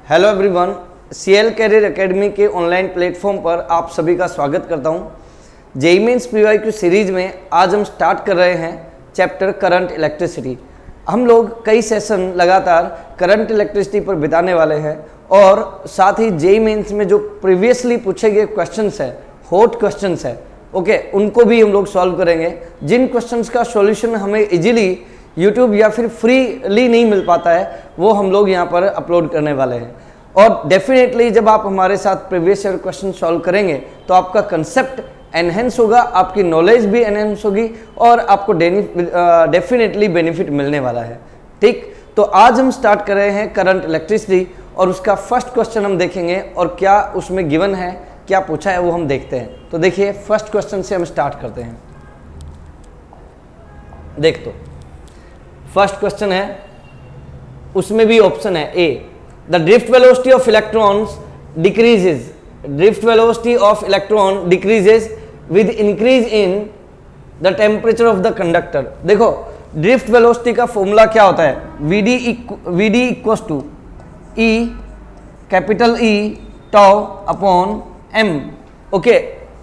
Hello everyone, CL career academy के online platform पर आप सभी का स्वागत करता हूं। जेईई मेंस पीवाईक्यू सीरीज में आज हम स्टार्ट कर रहे हैं चैप्टर करंट इलेक्ट्रिसिटी। हम लोग कई सेशन लगातार करंट इलेक्ट्रिसिटी पर बिताने वाले हैं और साथ ही जेईई मेंस में जो प्रीवियसली पूछे गए क्वेश्चंस है, हॉट क्वेश्चंस है, उनको भी हम लोग सॉल्व करेंगे। जिन क्वेश्चंस का सॉल्यूशन हमें इजीली यूट्यूब या फिर फ्रीली नहीं मिल पाता है वो हम लोग यहाँ पर अपलोड करने वाले हैं। और डेफिनेटली जब आप हमारे साथ प्रीवियस ईयर क्वेश्चन सॉल्व करेंगे तो आपका कंसेप्ट एनहेंस होगा, आपकी नॉलेज भी एनहेंस होगी और आपको डेफिनेटली बेनिफिट मिलने वाला है। ठीक, तो आज हम स्टार्ट कर रहे हैं करंट इलेक्ट्रिसिटी और उसका फर्स्ट क्वेश्चन हम देखेंगे और क्या उसमें गिवन है, क्या पूछा है वो हम देखते हैं। तो देखिए फर्स्ट क्वेश्चन से हम स्टार्ट करते हैं। देख तो फर्स्ट क्वेश्चन है, उसमें भी ऑप्शन है A, the drift velocity of electrons decreases, drift velocity of electron decreases with increase in the temperature of the conductor. देखो ड्रिफ्ट वेलोसिटी का फॉर्मूला क्या होता है, VD equals to E capital E tau upon M. Okay,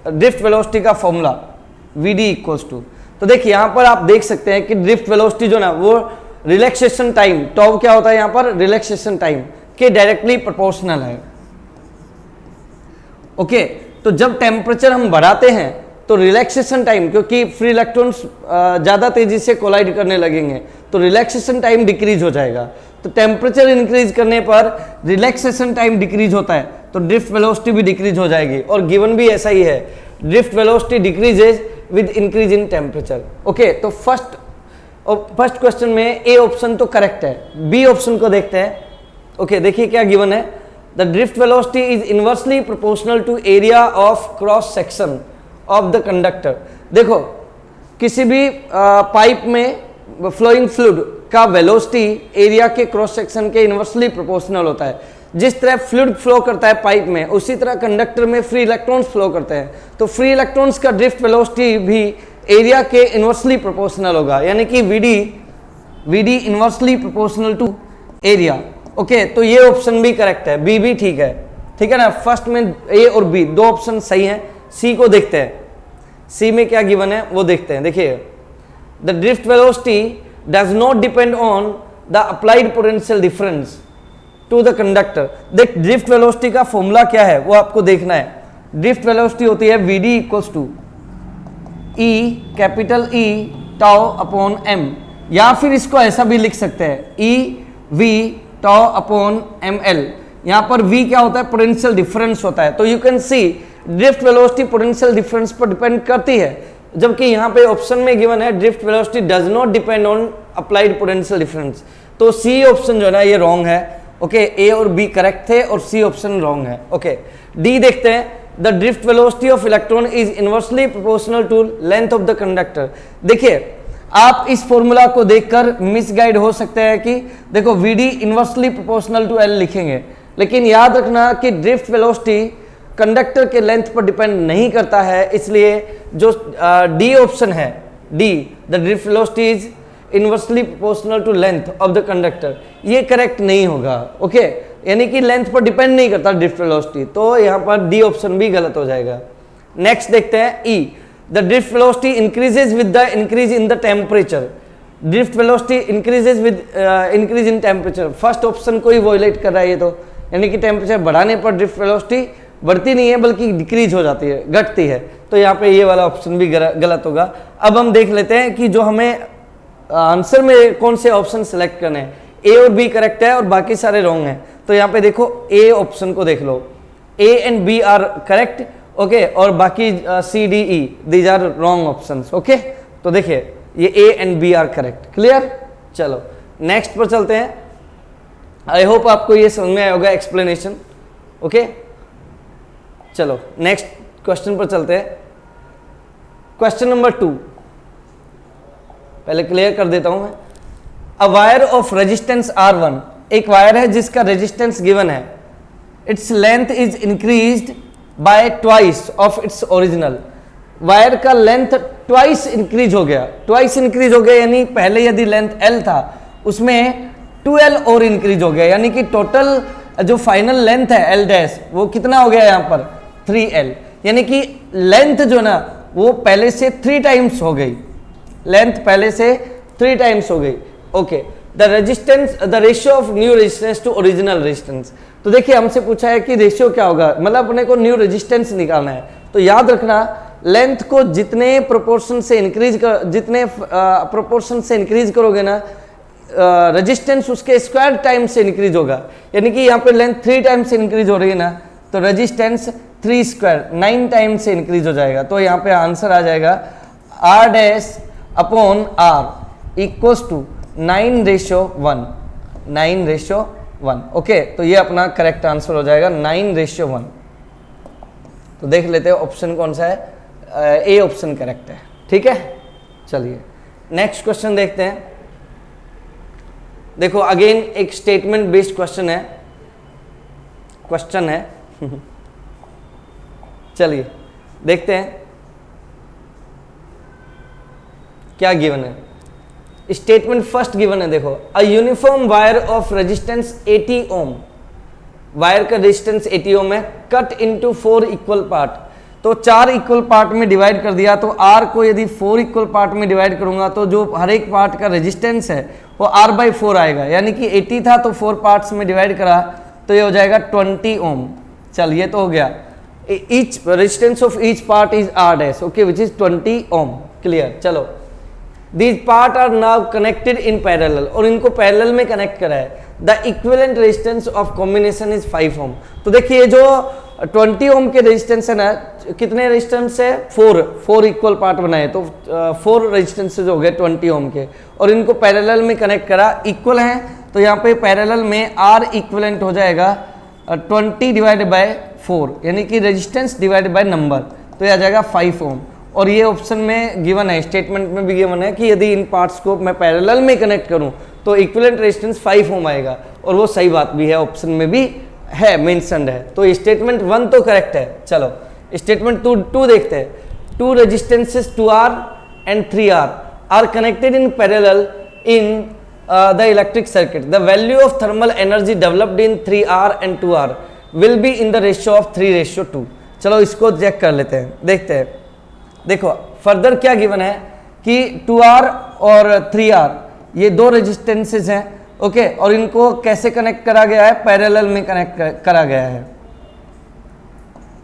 drift velocity का formula VD equals to, तो देखिए यहां पर आप देख सकते हैं कि ड्रिफ्ट वेलोसिटी जो ना वो रिलैक्सेशन टाइम, टाउ क्या होता है यहां पर, रिलैक्सेशन टाइम के डायरेक्टली प्रोपोर्शनल है। ओके, तो जब टेम्परेचर हम बढ़ाते हैं तो रिलैक्सेशन टाइम, क्योंकि फ्री इलेक्ट्रॉन्स ज़्यादा तेजी से कोलाइड करने लगेंगे तो रिलैक्सेशन टाइम डिक्रीज हो जाएगा। तो टेम्परेचर इंक्रीज करने पर रिलैक्सेशन टाइम डिक्रीज होता है तो ड्रिफ्ट वेलोसिटी भी डिक्रीज हो जाएगी। और गिवन भी ऐसा ही है, drift velocity decreases with increase in temperature. Okay, तो फर्स्ट क्वेश्चन में ए ऑप्शन तो करेक्ट है। बी ऑप्शन को देखते हैं। ओके, देखिए क्या गिवन है, the drift velocity is inversely proportional to area of cross section of the conductor. देखो किसी भी पाइप में फ्लोइंग फ्लूइड का वेलोसिटी एरिया के क्रॉस सेक्शन के इनवर्सली प्रोपोर्शनल होता है। जिस तरह फ्लूइड फ्लो करता है पाइप में, उसी तरह कंडक्टर में फ्री इलेक्ट्रॉन्स फ्लो करते हैं। तो फ्री इलेक्ट्रॉन्स का ड्रिफ्ट वेलोसिटी भी एरिया के इनवर्सली प्रोपोर्शनल होगा, यानी कि VD inversely proportional to area. Okay, तो ये ऑप्शन भी करेक्ट है, बी भी ठीक है ना। फर्स्ट में ए और बी दो ऑप्शन सही हैं। सी को देखते हैं, सी में क्या गिवन है वो देखते हैं। देखिए the drift velocity does not depend on the applied potential difference to the conductor. देख ड्रिफ्ट वेलोसिटी का फॉर्मूला क्या है वो आपको देखना है। ड्रिफ्ट वेलोसिटी होती है VD equals to E capital E tau upon M, या फिर इसको ऐसा भी लिख सकते हैं E V tau upon M L. यहाँ पर वी क्या होता है, पोटेंशियल डिफरेंस होता है। तो you can see drift velocity potential difference पर डिपेंड करती है, जबकि यहाँ पे ऑप्शन में गिवन है drift velocity does not depend on applied potential difference. तो सी ऑप्शन जो है ना ये रॉन्ग है। ओके, ए और बी करेक्ट थे और सी ऑप्शन रॉन्ग है। ओके, डी देखते हैं, the drift velocity of electron is inversely proportional to length of the conductor. देखिए आप इस फॉर्मूला को देखकर मिसगाइड हो सकते हैं कि देखो VD inversely proportional to L लिखेंगे, लेकिन याद रखना कि ड्रिफ्ट वेलोसिटी कंडक्टर के लेंथ पर डिपेंड नहीं करता है। इसलिए जो डी ऑप्शन है, D the drift velocity is inversely proportional to length of the conductor, ये करेक्ट नहीं होगा। ओके, यानी कि लेंथ पर डिपेंड नहीं करता ड्रिफ्ट वेलोसिटी, तो यहाँ पर डी ऑप्शन भी गलत हो जाएगा। नेक्स्ट देखते हैं E, the drift velocity increases with the increase in the temperature. Drift velocity increases with increase in temperature, first option को ही वॉयलेट कर रहा है ये तो, यानी कि टेम्परेचर बढ़ाने पर ड्रिफ्ट वेलोसिटी बढ़ती नहीं है बल्कि डिक्रीज हो जाती है, घटती है। तो यहाँ पे ये वाला ऑप्शन भी गलत होगा। अब हम देख लेते हैं कि जो हमें आंसर में कौन से ऑप्शन सेलेक्ट करने हैं। ए और बी करेक्ट है और बाकी सारे रॉन्ग हैं। तो यहाँ पे देखो ए ऑप्शन को देख लो, A and B are correct. Okay, और बाकी C D E these are wrong options. Okay, तो देखिए ये A and B are correct. Clear, चलो नेक्स्ट पर चलते हैं। आई होप आपको ये समझ में आया होगा एक्सप्लेनेशन। ओके, चलो नेक्स्ट क्वेश्चन पर चलते हैं। क्वेश्चन नंबर 2 पहले क्लियर कर देता हूं मैं। A wire of resistance R1, एक वायर है जिसका रेजिस्टेंस गिवन है, its length is increased by twice of its original. Wire का लेंथ ट्वाइस इंक्रीज हो गया, यानी पहले यदि लेंथ L था उसमें 2L और इंक्रीज हो गया, यानी कि टोटल जो फाइनल लेंथ है एल डैश वो कितना हो गया यहाँ पर 3L, यानी कि लेंथ जो ना वो पहले से 3 टाइम्स हो गई, लेंथ पहले से 3 टाइम्स हो गई। Okay, the resistance, the ratio of new resistance to original resistance. तो देखिए हमसे पूछा है कि रेशियो क्या होगा, मतलब अपने को न्यू रेजिस्टेंस निकालना है। तो याद रखना लेंथ को जितने प्रोपोर्शन से इंक्रीज कर, जितने प्रोपोर्शन से इंक्रीज करोगे ना रेजिस्टेंस उसके स्क्वायर टाइम से इंक्रीज होगा, यानी कि यहाँ पे लेंथ 3 टाइम से इंक्रीज हो रही है ना, तो रेजिस्टेंस 3 स्क्वायर 9 टाइम से इंक्रीज हो जाएगा। तो यहाँ पे आंसर आ जाएगा R dash upon R equals to 9:1, 9:1। Okay, तो ये अपना करेक्ट आंसर हो जाएगा 9:1। तो देख लेते हैं ऑप्शन कौन सा है, ए ऑप्शन करेक्ट है। ठीक है, चलिए नेक्स्ट क्वेश्चन देखते हैं। देखो अगेन एक स्टेटमेंट बेस्ड क्वेश्चन है चलिए देखते हैं क्या गिवन है। स्टेटमेंट फर्स्ट गिवन है, देखो a uniform wire of resistance 80 ohm, wire का रेजिस्टेंस 80 ओम है, कट इनटू 4 इक्वल पार्ट। तो 4 इक्वल पार्ट में डिवाइड कर दिया, तो R को यदि 4 इक्वल पार्ट में डिवाइड करूंगा तो जो हर एक पार्ट का रेजिस्टेंस है वो R/4 आएगा, यानी कि 80 था तो 4 पार्ट्स में डिवाइड करा तो ये हो जाएगा 20 ओम। चल ये तो हो गया, each resistance of each part is R dash, okay, which is 20 ohm. Clear. चलो These part are now connected in parallel, और इनको पैरेलल में कनेक्ट करा है। The equivalent resistance of combination is 5 ओम। तो देखिए जो 20 ओम के रेजिस्टेंस है ना, कितने रेजिस्टेंस है 4 इक्वल पार्ट बनाए, तो 4 रेजिस्टेंसेज हो गए 20 ओम के, और इनको पैरेलल में कनेक्ट करा, इक्वल हैं, तो यहाँ पे पैरेलल में R इक्विवेलेंट हो जाएगा 20 डिवाइडेड बाय 4, यानी कि रेजिस्टेंस डिवाइडेड बाय नंबर, तो ये आ जाएगा 5 ओम। और ये ऑप्शन में गिवन है, स्टेटमेंट में भी गिवन है कि यदि इन पार्ट्स को मैं पैरेलल में कनेक्ट करूं तो इक्विवेलेंट रेजिस्टेंस 5 ओम आएगा, और वो सही बात भी है, ऑप्शन में भी है, मेंशन्ड है। तो स्टेटमेंट 1 तो करेक्ट है। चलो स्टेटमेंट 2 देखते हैं। 2 resistances 2R and 3R are connected in parallel in the electric circuit. The value of thermal energy developed in 3R and 2R will be in the ratio of 3:2। चलो इसको check कर लेते हैं, देखते हैं। देखो फर्दर क्या गिवन है कि 2R और 3R ये 2 रेजिस्टेंसेस हैं, ओके, और इनको कैसे कनेक्ट करा गया है, पैरेलल में कनेक्ट करा गया है।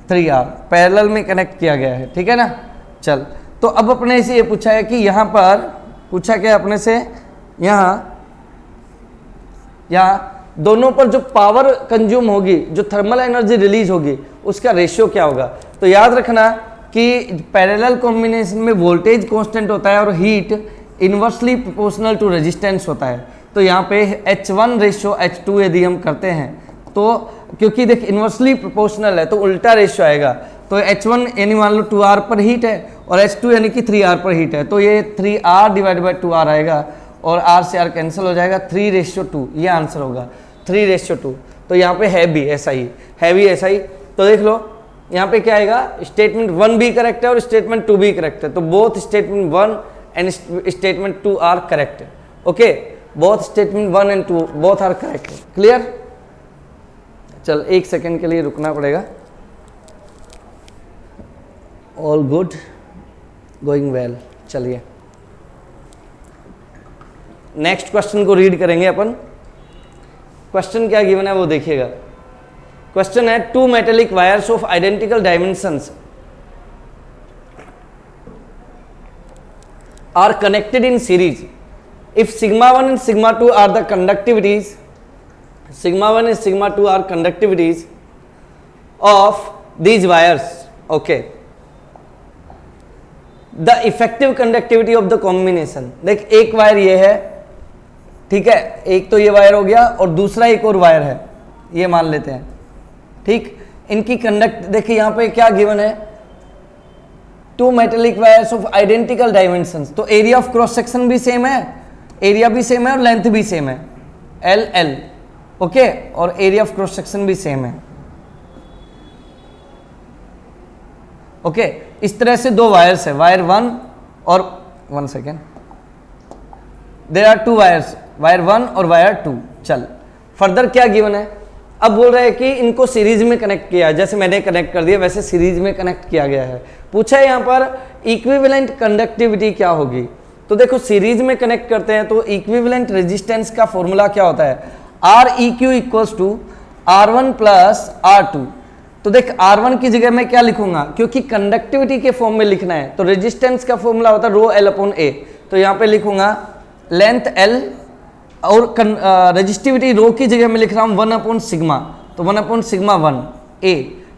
3R पैरेलल में कनेक्ट किया गया है, ठीक है ना। चल तो अब अपने से ये पूछा है कि यहाँ पर पूछा क्या अपने से, यहाँ दोनों पर जो पावर कंज्यूम होगी, जो थर्मल एनर्जी रिलीज होगी, उसका रेशियो क्या होगा। तो याद रखना कि पैरेलल कॉम्बिनेशन में वोल्टेज कांस्टेंट होता है और heat inversely proportional to resistance होता है। तो यहाँ पे H1:H2 यदि हम करते हैं तो क्योंकि देख इनवर्सली प्रोपोर्शनल है तो उल्टा रेशियो आएगा। तो H1 यानी मान लो 2R पर हीट है और H2 यानी कि 3R पर हीट है, तो ये 3R डिवाइड बाई 2R आएगा और R से R कैंसिल हो जाएगा, 3:2 ये आंसर होगा, 3:2। तो यहाँ पे है भी ऐसा ही, तो देख लो यहाँ पे क्या आएगा, स्टेटमेंट 1 भी करेक्ट है और स्टेटमेंट 2 भी करेक्ट है। तो both statement 1 and statement 2 are correct है। Okay, both statement 1 and 2 both are correct है। क्लियर। चल 1 सेकेंड के लिए रुकना पड़ेगा। All good, going well. चलिए नेक्स्ट क्वेश्चन को रीड करेंगे अपन। क्वेश्चन क्या गिवन है वो देखिएगा। क्वेश्चन है 2 metallic wires of identical dimensions are connected in series. If sigma 1 and sigma 2 are the conductivities, sigma 1 and sigma 2 are conductivities of these wires. Okay. The effective conductivity of the combination. देख एक wire ये है, ठीक है, एक तो ये wire हो गया और दूसरा एक और वायर है, ये मान लेते हैं, ठीक। इनकी कंडक्ट देखिए यहाँ पे क्या गिवन है, 2 metallic wires of identical dimensions. तो एरिया ऑफ क्रॉस सेक्शन भी सेम है, एरिया भी सेम है और लेंथ भी सेम है, LL, ओके, और एरिया ऑफ क्रॉस सेक्शन भी सेम है। ओके, इस तरह से 2 वायर्स है, वायर 1 और 1 second, there are 2 wires, wire 1 और वायर 2। चल फर्दर क्या गिवन है, अब बोल रहे हैं कि इनको सीरीज में कनेक्ट किया है, जैसे मैंने कनेक्ट कर दिया वैसे सीरीज में कनेक्ट किया गया है। पूछा है यहाँ पर इक्विवेलेंट कंडक्टिविटी क्या होगी। तो देखो सीरीज में कनेक्ट करते हैं तो इक्विवेलेंट रेजिस्टेंस का फॉर्मूला क्या होता है, R E Q equals to R1 plus R2। तो देख R1 की जगह मैं क्या लिखूंगा, क्योंकि कंडक्टिविटी के फॉर्म में लिखना है तो रेजिस्टेंस का फॉर्मूला होता है रो एल अपॉन ए। तो यहाँ पे लिखूंगा लेंथ एल और रेजिस्टिविटी रो की जगह मैं लिख रहा हूँ 1 अपॉन सिग्मा। तो 1 अपॉन सिग्मा 1 ए,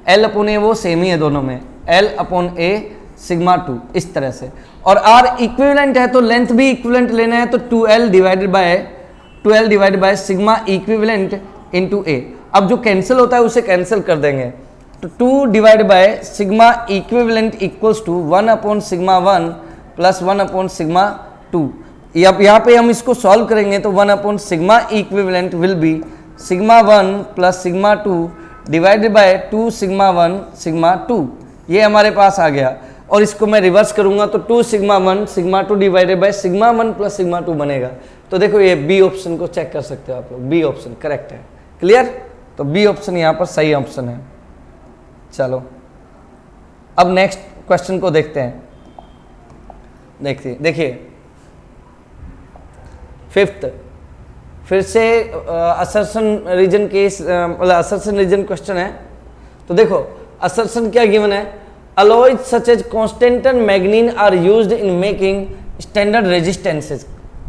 एल अपॉन ए वो सेम ही है दोनों में, एल अपॉन ए सिग्मा 2 इस तरह से। और आर इक्विवेलेंट है तो लेंथ भी इक्विवेलेंट लेना है तो 2L divided by sigma equivalent into A. अब जो कैंसिल होता है उसे कैंसिल कर देंगे तो 2 divide by sigma equivalent equals to 1 upon sigma 1 plus 1 upon sigma 2। अब यहाँ पे हम इसको सॉल्व करेंगे तो 1 upon sigma equivalent will be sigma 1 plus sigma 2 divided by 2 sigma 1 sigma 2। ये हमारे पास आ गया और इसको मैं रिवर्स करूंगा तो 2 sigma 1 sigma 2 divided by sigma 1 plus sigma 2 बनेगा। तो देखो ये बी ऑप्शन को चेक कर सकते हो आप लोग, बी ऑप्शन करेक्ट है। क्लियर, तो बी ऑप्शन यहाँ पर सही ऑप्शन है। चलो अब नेक्स्ट क्वेश्चन को देखते हैं। देखिए फिफ्थ, फिर से असर्शन रीजन केस मतलब असर्शन रीजन क्वेश्चन है। तो देखो असर्शन क्या गिवन है, alloys such as constantan manganin are used in making standard resistances.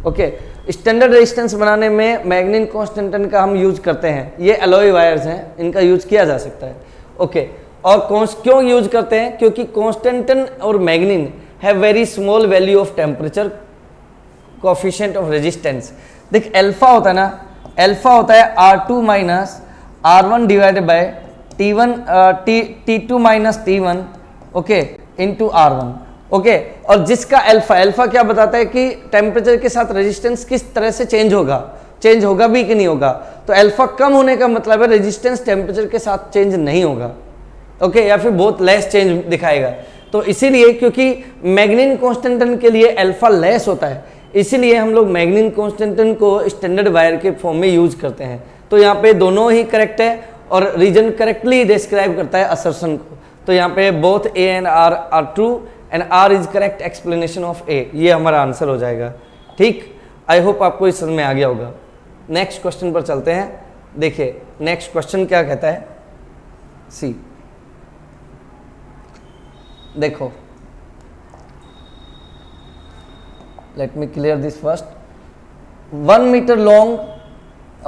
Okay, standard resistance बनाने में मैग्नीन कांस्टेंटन का हम यूज करते हैं। ये अलॉय वायर्स हैं, इनका यूज किया जा सकता है। ओके, और क्यों यूज करते हैं, क्योंकि कांस्टेंटन और manganin have very small value of temperature coefficient of resistance. देख अल्फा होता है ना, अल्फा होता है R2 minus R1 divided by T2 minus T1 okay into R1। Okay, और जिसका अल्फा क्या बताता है कि टेम्परेचर के साथ रेजिस्टेंस किस तरह से चेंज होगा भी कि नहीं होगा। तो अल्फा कम होने का मतलब है रेजिस्टेंस टेम्परेचर के साथ चेंज नहीं होगा। ओके, या फिर बहुत लेस चेंज दिखाएगा। तो इसीलिए क्योंकि मैग्नीन कांस्टेंटन के लिए अल्फा लेस होता है, इसीलिए हम लोग मैग्नीन कांस्टेंटन को स्टैंडर्ड वायर के फॉर्म में यूज करते हैं। तो यहाँ पे दोनों ही करेक्ट है और रीजन करेक्टली डिस्क्राइब करता है असर्शन को। तो यहाँ पे both A and R are true and R is correct explanation of A, ये हमारा आंसर हो जाएगा। ठीक, आई होप आपको इस समझ में आ गया होगा। नेक्स्ट क्वेश्चन पर चलते हैं। देखिए नेक्स्ट क्वेश्चन क्या कहता है, सी देखो, let me clear this first. 1 meter long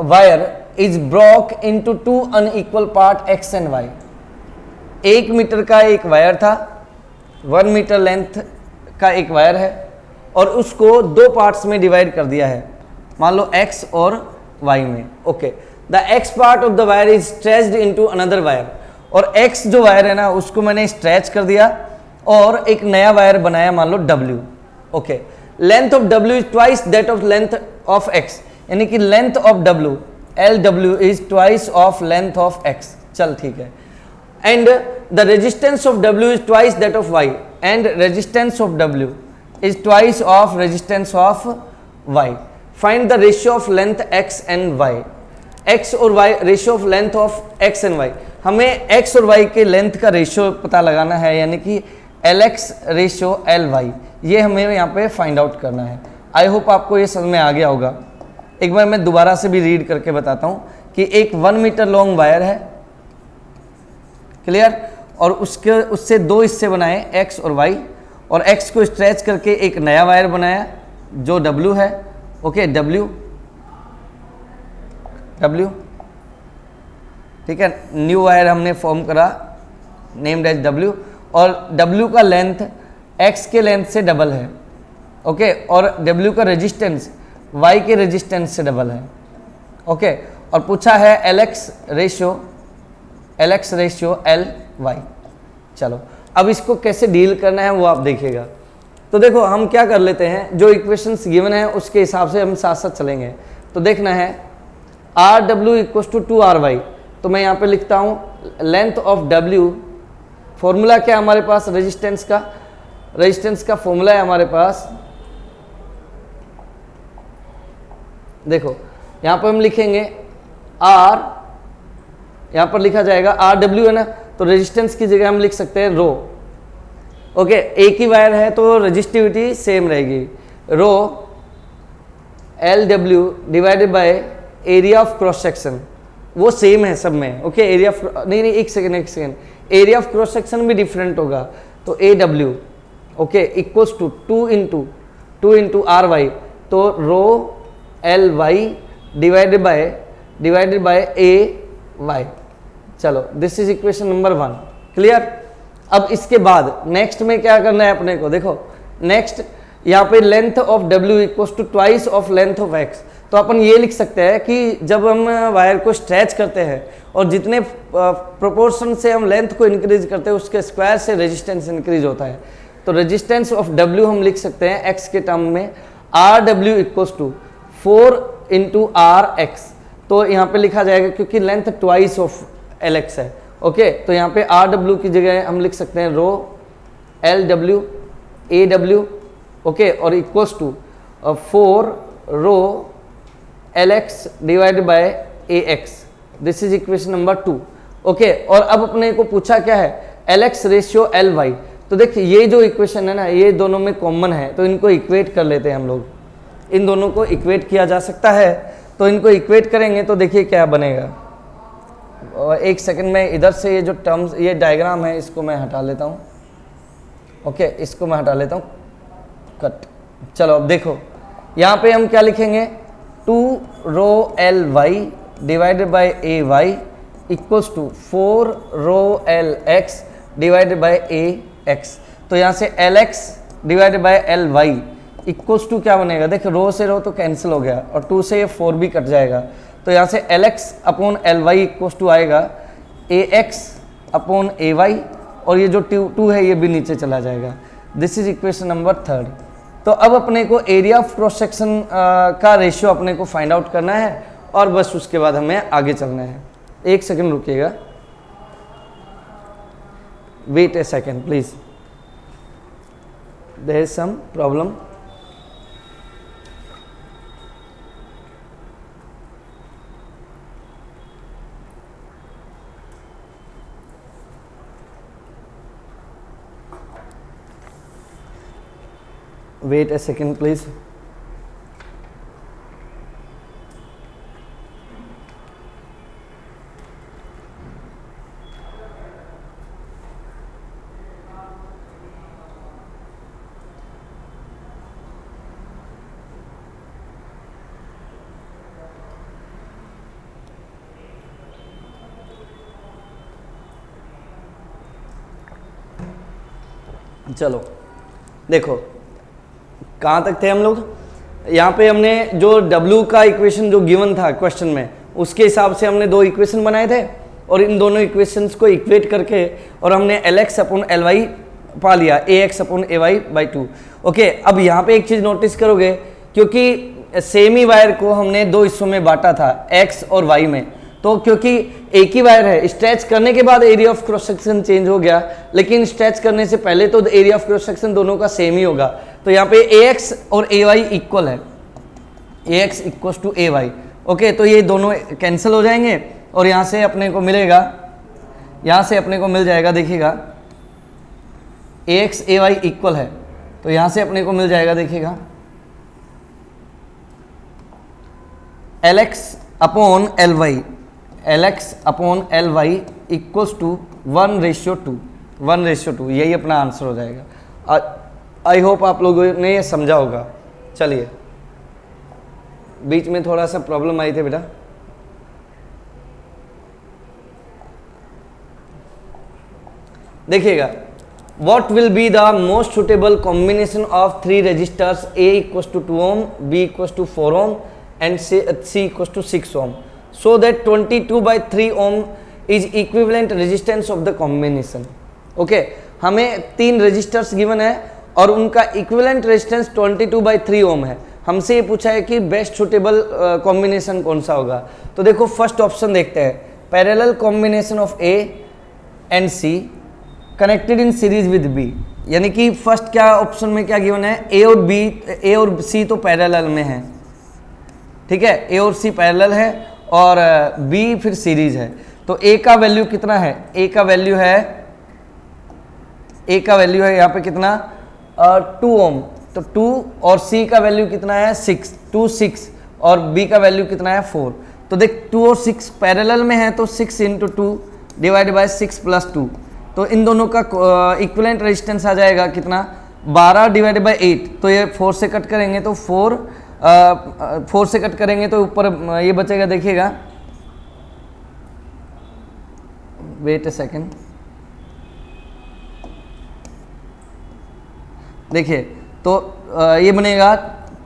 wire is broke into 2 unequal part x and y। 1 metre का एक वायर था, 1 मीटर लेंथ का एक वायर है और उसको 2 पार्ट्स में डिवाइड कर दिया है, मान लो x और y में। Okay, the x part of the wire is stretched into another wire. और x जो वायर है ना उसको मैंने स्ट्रेच कर दिया और एक नया वायर बनाया, मान लो w। Okay, length of W is twice that of length of x, यानी कि length of W LW is twice of length of x। चल ठीक है, and the resistance of W is twice that of y and resistance of W is twice of resistance of y। Find the ratio of length x and y। x और y, ratio of length of x and y, हमें x और y के length का ratio पता लगाना है, यानी कि LX रेशियो LY, ये हमें यहाँ पे फाइंड आउट करना है। आई होप आपको ये समझ में आ गया होगा। एक बार मैं दोबारा से भी रीड करके बताता हूँ कि एक 1 मीटर लॉन्ग वायर है, क्लियर, और उससे 2 हिस्से बनाए x और y, और x को स्ट्रेच करके एक नया वायर बनाया जो W है। ओके, W ठीक है, न्यू वायर हमने फॉर्म करा, नेम्ड एज W, और W का लेंथ x के लेंथ से डबल है। ओके, और W का रेजिस्टेंस y के रेजिस्टेंस से डबल है। ओके, और पूछा है LX रेशियो LY। चलो अब इसको कैसे डील करना है वो आप देखिएगा। तो देखो हम क्या कर लेते हैं, जो इक्वेशंस गिवन है उसके हिसाब से हम साथ साथ चलेंगे। तो देखना है RW इक्वल्स टू 2RY, तो मैं यहाँ पे लिखता हूँ लेंथ ऑफ W, फॉर्मूला क्या है हमारे पास, रेजिस्टेंस का फॉर्मूला है हमारे पास। देखो यहाँ पर हम लिखेंगे R यहाँ पर लिखा जाएगा आर डब्ल्यू है ना, तो रेजिस्टेंस की जगह हम लिख सकते हैं रो। ओके, एक ही वायर है तो रेजिस्टिविटी सेम रहेगी, rho L W divided by area of cross section, वो सेम है सब में। ओके, एरिया ऑफ नहीं एक second, area of cross section भी डिफरेंट होगा, तो A W okay equals to 2 into R Y, तो rho L Y divided by A Y. चलो this is equation number 1, clear. अब इसके बाद नेक्स्ट में क्या करना है अपने को, देखो नेक्स्ट यहाँ पे length of W equals to twice of length of X, तो अपन ये लिख सकते हैं कि जब हम वायर को स्ट्रेच करते हैं और जितने प्रोपोर्शन से हम लेंथ को इंक्रीज करते हैं उसके स्क्वायर से रेजिस्टेंस इंक्रीज होता है। तो रेजिस्टेंस ऑफ W हम लिख सकते हैं X के टर्म में RW equals to 4 into RX, तो यहाँ पे लिखा जाएगा क्योंकि लेंथ ट्वाइस ऑफ LX है। ओके, तो यहाँ पे RW की जगह हम लिख सकते हैं रो LW AW, ओके, और equals to 4 rho LX divided by AX, this is equation number 2। Okay, और अब अपने को पूछा क्या है, LX रेशियो LY, तो देखिए ये जो इक्वेशन है ना ये दोनों में कॉमन है, तो इनको इक्वेट कर लेते हैं हम लोग, इन दोनों को इक्वेट किया जा सकता है, तो इनको इक्वेट करेंगे तो देखिए क्या बनेगा। और एक सेकंड में इधर से ये जो टर्म्स, ये डायग्राम है इसको मैं हटा लेता हूँ। ओके, इसको मैं हटा लेता हूँ, कट। चलो अब देखो यहाँ पे हम क्या लिखेंगे, 2 rho L Y divided by A Y equals to 4 rho L X divided by A X. तो यहाँ से L X divided by L Y equals to क्या बनेगा, देखो रो से रो तो कैंसिल हो गया और 2 से ये 4 भी कट जाएगा, तो यहाँ से L X upon L Y equals to आएगा A X upon A Y, और ये जो 2 है ये भी नीचे चला जाएगा। This is equation number 3। तो अब अपने को एरिया ऑफ क्रॉस सेक्शन का रेशियो अपने को फाइंड आउट करना है और बस उसके बाद हमें आगे चलना है। एक सेकंड रुकिएगा, wait a second please, there is some problem. Wait a second please. चलो देखो कहाँ तक थे हम लोग, यहाँ पे हमने जो W का इक्वेशन जो गिवन था क्वेश्चन में उसके हिसाब से हमने 2 इक्वेशन बनाए थे और इन दोनों इक्वेशंस को इक्वेट करके और हमने LX अपॉन LY पा लिया, AX upon AY by 2। Okay, अब यहाँ पे एक चीज़ नोटिस करोगे, क्योंकि सेम ही वायर को हमने 2 हिस्सों में बांटा था X और Y में, तो क्योंकि एक ही वायर है, स्ट्रेच करने के बाद area of cross section change हो गया, लेकिन स्ट्रेच करने से पहले तो एरिया ऑफ क्रॉस सेक्शन दोनों का सेम ही होगा। तो यहाँ पे AX और AY इक्वल है, AX equals to AY। Okay, तो ये दोनों कैंसिल हो जाएंगे और यहाँ से अपने को मिलेगा, यहाँ से अपने को मिल जाएगा, देखिएगा AX AY इक्वल है, तो यहाँ से अपने को मिल जाएगा, देखिएगा LX upon LY, LX upon LY equals to 1:2, यही अपना आंसर हो जाएगा। आई होप आप लोगों ने ये समझा होगा। चलिए, बीच में थोड़ा सा प्रॉब्लम आई थी बेटा, देखिएगा what will be the most suitable combination of 3 resistors A equals to 2 ohm, B equals to 4 ohm and C equals to 6 ohm, so that 22/3 ohm is equivalent resistance of the combination। Okay, हमें 3 resistors given है और उनका equivalent resistance 22/3 ओम है। हमसे ये पूछा है कि बेस्ट सुटेबल कॉम्बिनेशन कौन सा होगा। तो देखो फर्स्ट ऑप्शन देखते हैं, parallel combination of A and C connected in series with B, यानी कि फर्स्ट क्या ऑप्शन में क्या गिवन है, A और C तो पैरेलल में है, ठीक है, A और C पैरेलल है और B फिर सीरीज है। तो ए का वैल्यू कितना है, ए का वैल्यू है यहाँ पे कितना 2 ओम, तो 2 और सी का वैल्यू कितना है 6, 2 6 और बी का वैल्यू कितना है 4। तो देख 2 और 6 पैरेलल में है, तो 6 × 2 डिवाइड बाय 6 + 2, तो इन दोनों का इक्विवेलेंट रेजिस्टेंस आ जाएगा कितना 12 डिवाइड बाय 8। तो ये 4 से कट करेंगे तो 4 से कट करेंगे तो ऊपर ये बचेगा, देखिएगा, वेट अ सेकेंड, देखिए तो ये बनेगा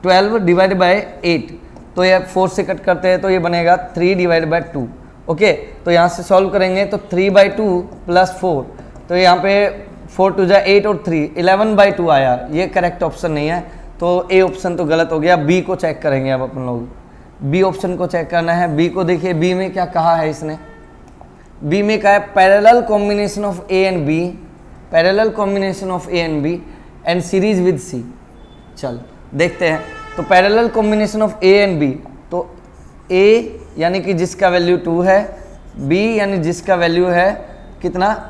12 डिवाइड बाय 8, तो ये 4 से कट करते हैं तो ये बनेगा 3 डिवाइड बाय 2। ओके, तो यहाँ से सॉल्व करेंगे तो 3/2 + 4, तो यहाँ पे 4 2 = 8 और 3 11/2 आया। ये करेक्ट ऑप्शन नहीं है, तो ए ऑप्शन तो गलत हो गया। बी को चेक करेंगे अब अपन लोग, बी ऑप्शन को चेक करना है। बी को देखिए, बी में क्या कहा है इसने, बी में कहा है parallel combination of A and B, parallel combination of A and B and series with C. चल देखते हैं, तो parallel combination of A and B, तो ए यानी कि जिसका वैल्यू 2 है, बी यानी जिसका वैल्यू है कितना,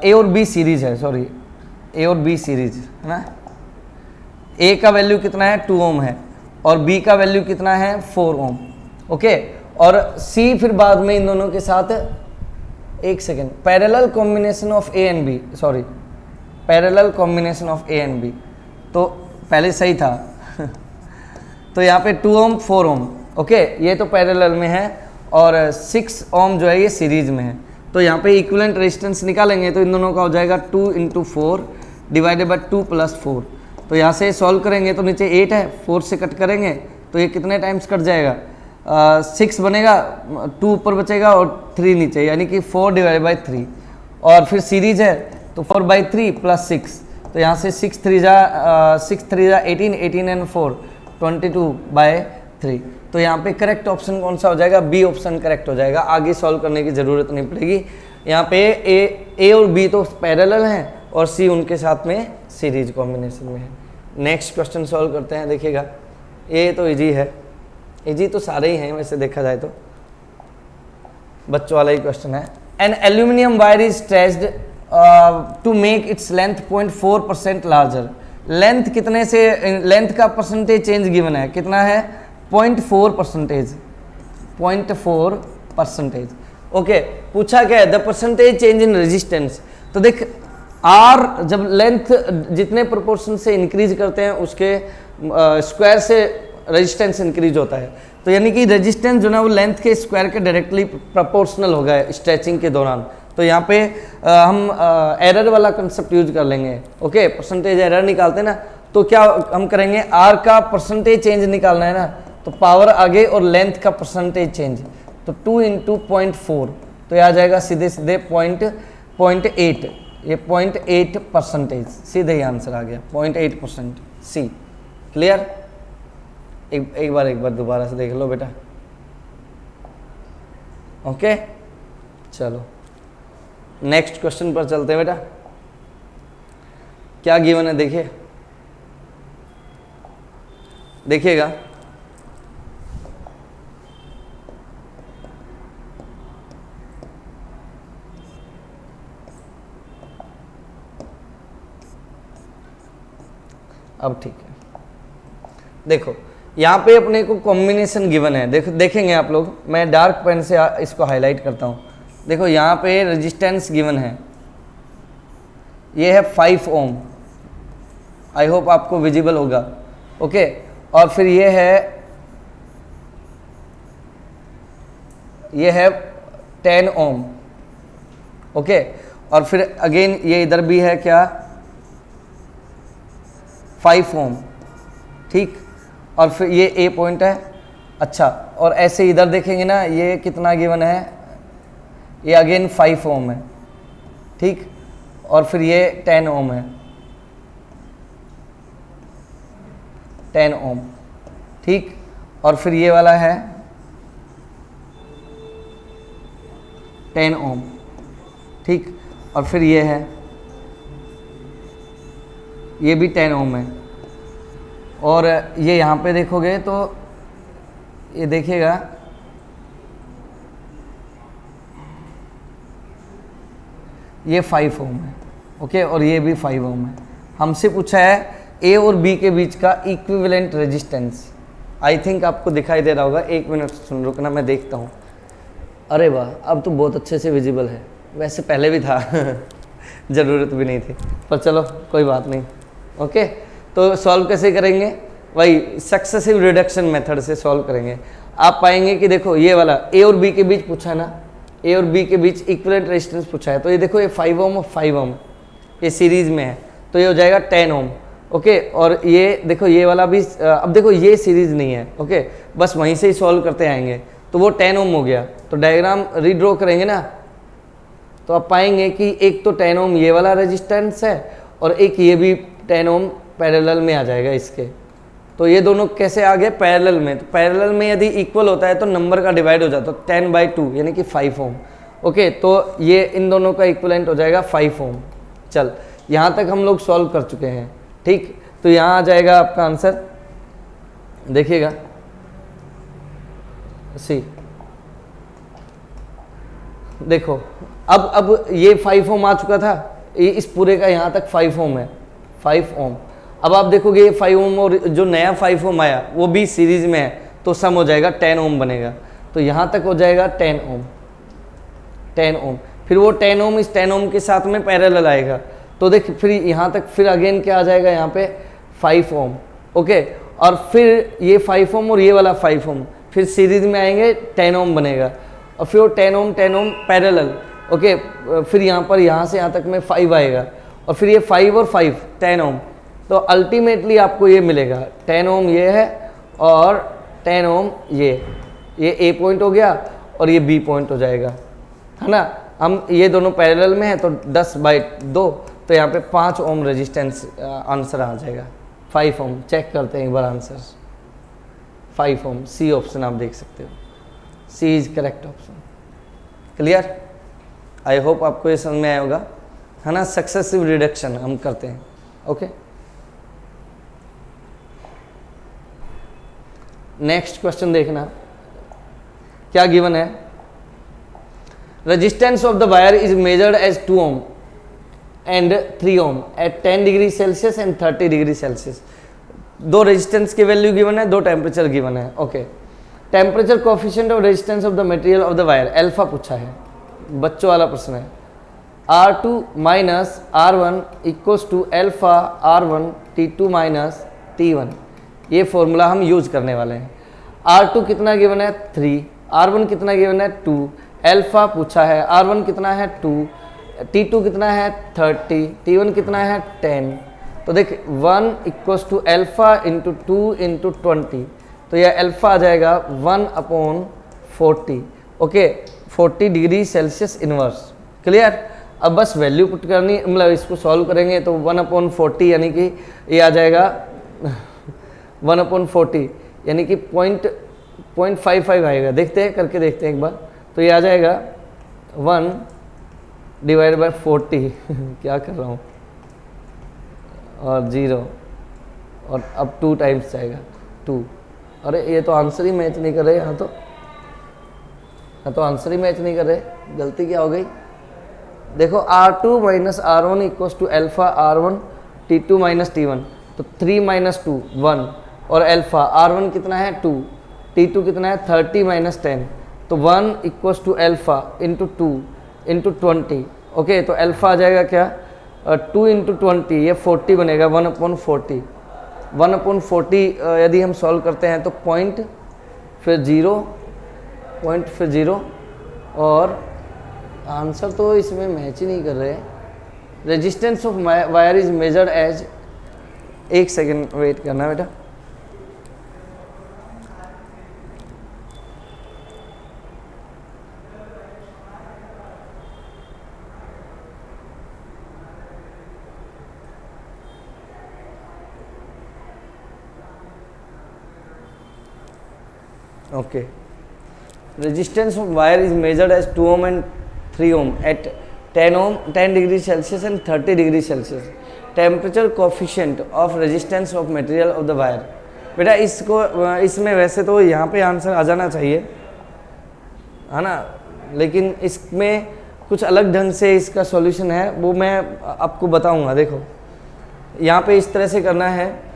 ए और बी सीरीज है, सॉरी ए और बी सीरीज है ना। ए का वैल्यू कितना है 2 ओम है और बी का वैल्यू कितना है 4 ओम। ओके, और सी फिर बाद में इन दोनों के साथ, एक second, parallel combination of A and B, sorry parallel combination of A and B, तो पहले सही था तो यहाँ पे 2 ओम 4 ओम, ओके, ये तो पैरेलल में है और 6 ओम जो है ये सीरीज में है। तो यहाँ पे इक्विवेलेंट रेजिस्टेंस निकालेंगे तो इन दोनों का हो जाएगा 2 × 4 डिवाइडेड बाय 2 + 4। तो यहाँ से सॉल्व करेंगे तो नीचे 8 है, 4 से कट करेंगे तो ये कितने टाइम्स कट जाएगा, 6 बनेगा, 2 ऊपर बचेगा और 3 नीचे, यानी कि 4 डिवाइड बाय 3। और फिर सीरीज है तो 4/3 + 6, तो यहाँ से 6 3 = 18, 18 एंड 4 22/3। तो यहाँ पे करेक्ट ऑप्शन कौन सा हो जाएगा, बी ऑप्शन करेक्ट हो जाएगा। आगे सॉल्व करने की ज़रूरत नहीं पड़ेगी। यहाँ पे ए और बी तो पैरेलल हैं और सी उनके साथ में सीरीज कॉम्बिनेशन में है। नेक्स्ट क्वेश्चन सॉल्व करते हैं, देखिएगा, ए तो इजी है, इजी तो सारे ही हैं वैसे देखा जाए तो, बच्चों वाला ही क्वेश्चन है। An aluminium wire is stretched to make its length 0.4% larger. Length कितने से, लेंथ का परसेंटेज चेंज गिवन है, कितना है 0.4%, 0.4%। ओके, पूछा क्या है, the percentage change in resistance. तो देख आर जब लेंथ जितने प्रोपोर्शन से इंक्रीज करते हैं उसके स्क्वायर से रेजिस्टेंस इंक्रीज होता है। तो यानी कि रेजिस्टेंस जो ना वो लेंथ के स्क्वायर के डायरेक्टली प्रोपोर्शनल होगा स्ट्रेचिंग के दौरान। तो यहाँ पे हम एरर वाला कंसेप्ट यूज कर लेंगे। ओके, परसेंटेज एरर निकालते हैं ना, तो क्या हम करेंगे, आर का परसेंटेज चेंज निकालना है ना, तो पावर आगे और लेंथ का परसेंटेज चेंज, तो 2 × 0.4, तो यह आ जाएगा सीधे सीधे 0.8, ये 0.8%, सीधे ही आंसर आ गया 0.8%, सी। क्लियर? एक बार दोबारा से देख लो बेटा। ओके, चलो नेक्स्ट क्वेश्चन पर चलते हैं बेटा। क्या गिवन है देखिए, देखिएगा, अब ठीक है। देखो यहाँ पे अपने को कॉम्बिनेशन गिवन है, देखो देखेंगे आप लोग, मैं डार्क पेन से इसको हाईलाइट करता हूँ। देखो यहाँ पे रेजिस्टेंस गिवन है, ये है 5 ओम, आई होप आपको विजिबल होगा। ओके, और फिर ये है 10 ओम। ओके, और फिर अगेन ये इधर भी है क्या 5 ओम, ठीक, और फिर ये ए पॉइंट है। अच्छा, और ऐसे इधर देखेंगे ना, ये कितना गिवन है, ये अगेन 5 ओम है, ठीक, और फिर ये 10 ओम है, 10 ओम, ठीक, और फिर ये वाला है 10 ओम, ठीक, और फिर ये है, ये भी 10 ओम है। और ये यहाँ पे देखोगे तो ये देखिएगा, ये 5 ओम है, ओके, और ये भी 5 ओम है। हमसे पूछा है ए और बी के बीच का इक्विवेलेंट रेजिस्टेंस। आई थिंक आपको दिखाई दे रहा होगा, 1 मिनट सुन रुकना, मैं देखता हूँ। अरे वाह, अब तो बहुत अच्छे से विजिबल है, वैसे पहले भी था ज़रूरत भी नहीं थी, पर चलो कोई बात नहीं। ओके, तो सॉल्व कैसे करेंगे, वही सक्सेसिव रिडक्शन मेथड से सॉल्व करेंगे। आप पाएंगे कि देखो ये वाला ए और बी के बीच पूछा है ना, ए और बी के बीच इक्विवेलेंट रेजिस्टेंस पूछा है, तो ये देखो ये 5 ओम और 5 ओम ये सीरीज में है, तो ये हो जाएगा 10 ओम। ओके, और ये देखो ये वाला भी, अब देखो ये सीरीज नहीं है, ओके, बस वहीं से ही सॉल्व करते आएंगे, तो वो 10 ओम हो गया। तो डायग्राम रीड्रॉ करेंगे ना, तो आप पाएंगे कि एक तो 10 ओम ये वाला रेजिस्टेंस है और एक ये भी 10 ओम पैरेलल में आ जाएगा इसके। तो ये दोनों कैसे आ गए, पैरेलल में। तो पैरेलल में यदि इक्वल होता है तो नंबर का डिवाइड हो जाता है, 10/2 यानी कि 5 ओम। ओके, तो ये इन दोनों का इक्विवेलेंट हो जाएगा 5 ओम। चल, यहाँ तक हम लोग सॉल्व कर चुके हैं, ठीक। तो यहाँ आ जाएगा आपका आंसर, देखिएगा सी, देखो अब ये 5 ओम आ चुका था, ये इस पूरे का यहाँ तक 5 ओम है, 5 ओम। अब आप देखोगे ये 5 ओम और जो नया 5 ओम आया वो भी सीरीज में है, तो सम हो जाएगा 10 ओम बनेगा। तो यहाँ तक हो जाएगा 10 ओम, 10 ओम। फिर वो 10 ओम इस 10 ओम के साथ में पैरेलल आएगा, तो देख फिर यहाँ तक फिर अगेन क्या आ जाएगा यहाँ पे 5 ओम। ओके, और फिर ये 5 ओम और ये वाला 5 ओम फिर सीरीज में आएंगे, 10 ओम बनेगा, और फिर वो 10 ओम पैरेलल। ओके, फिर यहाँ पर यहाँ से यहाँ तक में 5 आएगा, और फिर ये 5 और 5 10 ओम। तो अल्टीमेटली आपको ये मिलेगा 10 ओम ये है और 10 ओम ये ए पॉइंट हो गया और ये बी पॉइंट हो जाएगा, है ना। हम ये दोनों पैरेलल में है तो 10/2, तो यहाँ पे 5 ओम रेजिस्टेंस आंसर आ जाएगा। 5 ओम चेक करते हैं एक बार आंसर, 5 ओम सी ऑप्शन आप देख सकते हो, C is correct option. Clear, I hope आपको ये समझ में आया होगा, है ना। सक्सेसिव रिडक्शन हम करते हैं। ओके, नेक्स्ट क्वेश्चन देखना, क्या गिवन है। Resistance of the wire is measured as 2 ohm and 3 ohm at 10 degree Celsius and 30 degree Celsius. दो रेजिस्टेंस की वैल्यू गिवन है, दो टेम्परेचर गिवन है। Okay, temperature coefficient of resistance of the material of the wire alpha पूछा है, बच्चों वाला प्रश्न है। R2 minus R1 equals to alpha R1 T2 minus T1, ये फॉर्मूला हम यूज करने वाले हैं। R2 कितना गिवन है 3, R1 कितना गिवन है 2, अल्फा पूछा है, R1 कितना है 2, T2 कितना है 30, T1 कितना है 10। तो देख 1 equals to alpha into 2 into 20, तो यह अल्फा आ जाएगा 1/40। Okay, 40 degree Celsius inverse. Clear, अब बस वैल्यू पुट करनी, मतलब इसको सॉल्व करेंगे तो 1/40 यानी कि ये आ जाएगा 1/40 यानी कि 0.55 आएगा। देखते हैं, करके देखते हैं एक बार। तो ये आ जाएगा 1/40 क्या कर रहा हूँ, और 0, और अब 2 टाइम्स जाएगा 2। अरे ये तो आंसर ही मैच नहीं कर रहे, यहाँ तो आंसर ही मैच नहीं कर रहे, गलती क्या हो गई। देखो R2 minus R1 equals to alpha R1 T2 minus T1, तो 3 माइनस 2 1, और अल्फा R1 कितना है 2, T2 कितना है 30 माइनस 10, तो 1 equals to alpha into 2 into 20। Okay, तो अल्फा आ जाएगा क्या 2 इंटू 20, ये 40 बनेगा, 1/40। 1/40 यदि हम सॉल्व करते हैं तो पॉइंट फिर 0, और आंसर तो इसमें मैच ही नहीं कर रहे। Resistance of wire is measured as, एक सेकेंड वेट करना बेटा। Okay, resistance of wire is measured as 2 ohm and 3 ohm at 10 degree Celsius and 30 degree Celsius. Temperature coefficient of resistance of material of the wire. बेटा इसको, इसमें वैसे तो यहाँ पे आंसर आ जाना चाहिए, है ना, लेकिन इसमें कुछ अलग ढंग से इसका सॉल्यूशन है, वो मैं आपको बताऊंगा। देखो यहाँ पे इस तरह से करना है,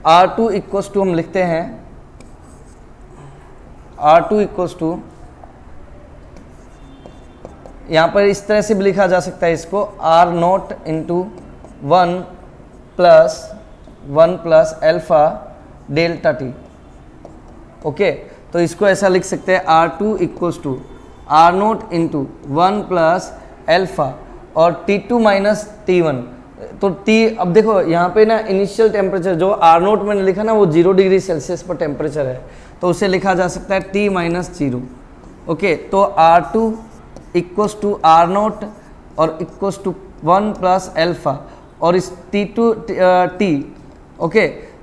R2 इक्वल्स टू हम लिखते हैं R2 इक्वल्स टू, यहाँ पर इस तरह से भी लिखा जा सकता है इसको, R0 into 1 plus alpha delta T. Okay, तो इसको ऐसा लिख सकते हैं R2 equals to R0 into 1 plus alpha और T2 माइनस T1। तो T, अब देखो यहाँ पे ना इनिशियल टेम्परेचर जो R0 मैंने लिखा ना वो 0 डिग्री सेल्सियस पर टेम्परेचर है, तो उसे लिखा जा सकता है T माइनस 0। ओके, तो R2 इक्वल्स टू R0 और इक्वल्स टू 1 प्लस अल्फा और इस T2 T। ओके,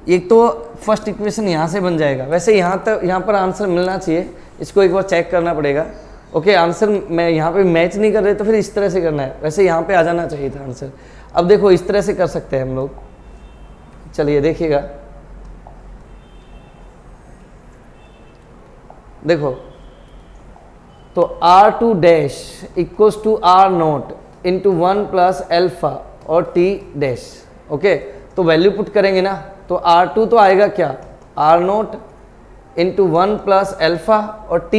एक तो फर्स्ट इक्वेशन यहाँ से बन जाएगा। वैसे यहाँ पर आंसर मिलना चाहिए, इसको एक बार चेक करना पड़ेगा। ओके, आंसर मैं यहाँ पे मैच नहीं कर रहे तो फिर इस तरह से करना है, वैसे यहाँ पे आ जाना चाहिए था आंसर। अब देखो इस तरह से कर सकते हैं हम लोग, चलिए देखिएगा। देखो तो R2 dash equals to R0 into 1 plus alpha और T डैश। ओके, तो वैल्यू पुट करेंगे ना, तो R2 तो आएगा क्या, R0 इंटू 1 प्लस अल्फा और T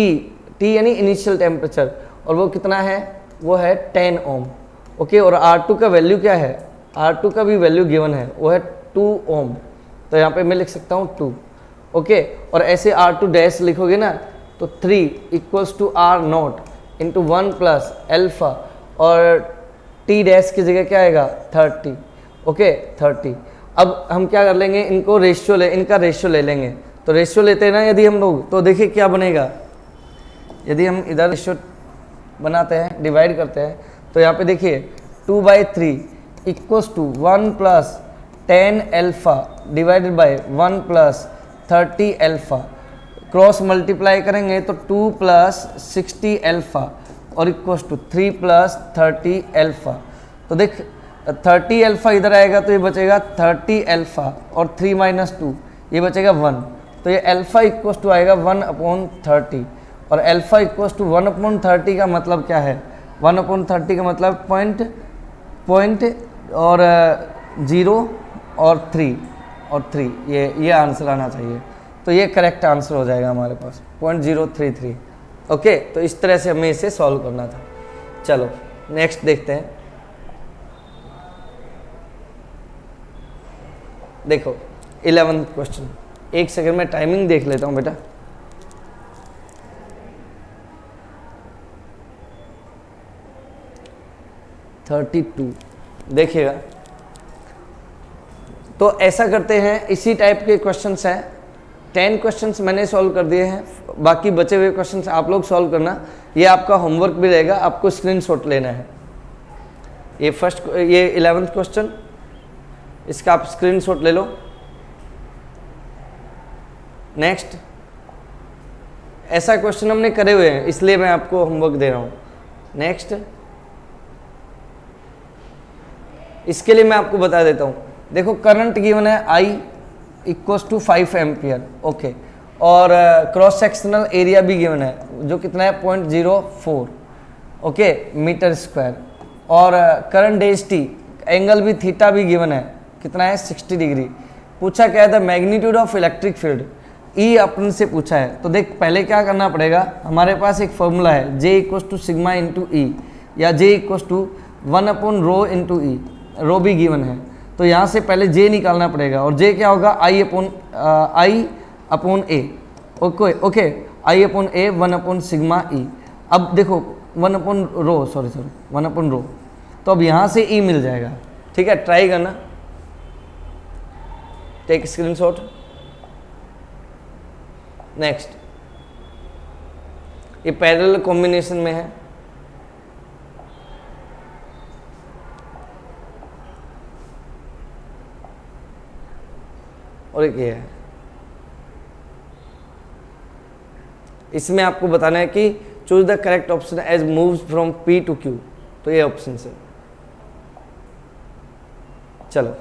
यानी इनिशियल टेम्परेचर, और वो कितना है, वो है 10 ओम। ओके, और R2 का वैल्यू क्या है, R2 का भी वैल्यू गिवन है, वो है 2 ओम, तो यहाँ पे मैं लिख सकता हूँ 2। ओके, और ऐसे R2 डैश लिखोगे ना तो 3 equals to R0 into 1 plus alpha और T डैश की जगह क्या आएगा 30। ओके, 30। अब हम क्या कर लेंगे, इनका रेशियो ले लेंगे। तो रेशियो लेते हैं ना यदि हम लोग, तो देखिए क्या बनेगा, यदि हम इधर रेशियो बनाते हैं, डिवाइड करते हैं, तो यहाँ पे देखिए 2/3 equals to 1 plus 10 alpha divided by 1 plus 30 alpha, cross multiply करेंगे तो 2 प्लस 60 अल्फा और इक्वल्स टू 3 प्लस 30 अल्फा। तो देख 30 अल्फा इधर आएगा तो ये बचेगा 30 अल्फा और 3 माइनस 2 ये बचेगा 1, तो ये अल्फा इक्वल्स टू आएगा 1/30 और अल्फा इक्वल्स टू 1/30 का मतलब क्या है, 1/30 का मतलब पॉइंट और 0 और 3 ये आंसर आना चाहिए। तो ये करेक्ट आंसर हो जाएगा हमारे पास 0.033। ओके, तो इस तरह से हमें इसे सॉल्व करना था। चलो नेक्स्ट देखते हैं। देखो 11th क्वेश्चन, एक सेकंड में टाइमिंग देख लेता हूं बेटा। देखिएगा, तो ऐसा करते हैं, इसी टाइप के क्वेश्चंस हैं। 10 क्वेश्चंस मैंने सॉल्व कर दिए हैं, बाकी बचे हुए क्वेश्चंस आप लोग सॉल्व करना। ये आपका होमवर्क भी रहेगा, आपको स्क्रीनशॉट लेना है। ये 11th क्वेश्चन, इसका आप स्क्रीनशॉट ले लो। नेक्स्ट, ऐसा क्वेश्चन हमने करे हुए हैं इसलिए मैं आपको होमवर्क दे रहा हूं। नेक्स्ट, इसके लिए मैं आपको बता देता हूं। देखो करंट गिवन है I equals to 5 ampere. Okay, और क्रॉस सेक्शनल एरिया भी गिवन है जो कितना है 0.04 ओके मीटर स्क्वायर, और करंट डेंसिटी एंगल भी थीटा भी गिवन है, कितना है 60 डिग्री। पूछा क्या है, the magnitude of electric field, E अपन से पूछा है। तो देख पहले क्या करना पड़ेगा, हमारे पास एक फॉर्मूला है J equals to sigma into E, या J equals to 1/ρ into E, rho भी गिवन है। तो यहाँ से पहले J निकालना पड़ेगा, और J क्या होगा I upon A। Okay I upon A 1/सिग्मा ई। अब देखो 1/ρ, तो अब यहाँ से E मिल जाएगा। ठीक है, ट्राई करना, टेक स्क्रीनशॉट। नेक्स्ट, ये पैरेलल कॉम्बिनेशन में है। और एक ये है, इसमें आपको बताना है कि choose the correct option as moves from P to Q, तो ये ऑप्शन है। चलो,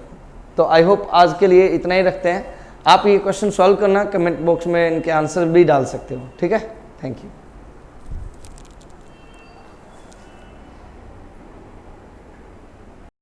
तो आई होप आज के लिए इतना ही रखते हैं। आप ये क्वेश्चन सॉल्व करना, कमेंट बॉक्स में इनके आंसर भी डाल सकते हो। ठीक है, थैंक यू।